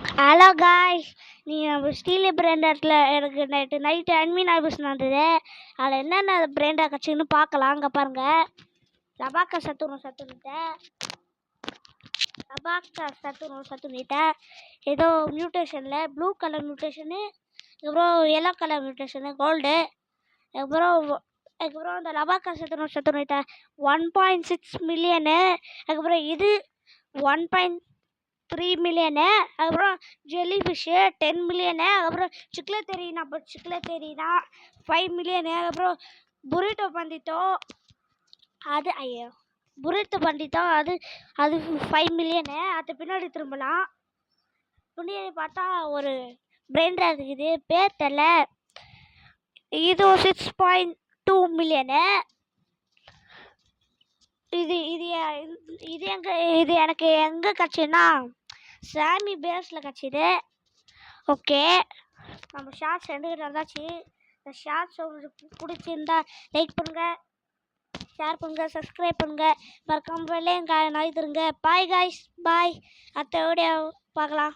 Hello guys, நீ நம்ம steel பிராண்டட்ல எனக்கு நைட்டு அட்மின் ஆஃபீஸ் நடந்தது. அதில் என்னென்ன பிராண்டா கட்சின்னு பார்க்கலாம். அங்கே பாருங்க, லபாக்கா சத்துருட்ட ஏதோ மியூட்டேஷனில் ப்ளூ கலர் மியூட்டேஷனு, அதுக்கப்புறம் எல்லோ கலர் மியூட்டேஷனு கோல்டு. அதுக்கப்புறம் இந்த லபாக்கா சத்துருட்ட 1.6 மில்லியனு. அதுக்கப்புறம் இது 1.3 மில்லியனு. அதுக்கப்புறம் ஜெல்லி ஃபிஷ்ஷு 10 மில்லியனு. அதுக்கப்புறம் சிக்லத்தெரினா 5 மில்லியனு. அதுக்கப்புறம் புரிட்டோ பண்டித்தோ அது 5 மில்லியனு. அது பின்னாடி திரும்பலாம். பின்னாடி பார்த்தா ஒரு பிராண்டா இருக்குது, பேர் தெரியல. இது 6.2 மில்லியனு. இது எனக்கு எங்கே கிடச்சின்னா சாமி பேஸில் கிடச்சிது. ஓகே, நம்ம ஷார்ட்ஸ் எடுத்துக்கிட்டு வந்தாச்சு. இந்த ஷார்ட்ஸ் உங்களுக்கு பிடிச்சிருந்தா லைக் பண்ணுங்கள், ஷேர் பண்ணுங்கள், சப்ஸ்கிரைப் பண்ணுங்கள், மறக்காம வெள்ளையும் நைத்துருங்க. பாய் காய்ஸ், பாய். அடுத்த வீடியோ பார்க்கலாம்.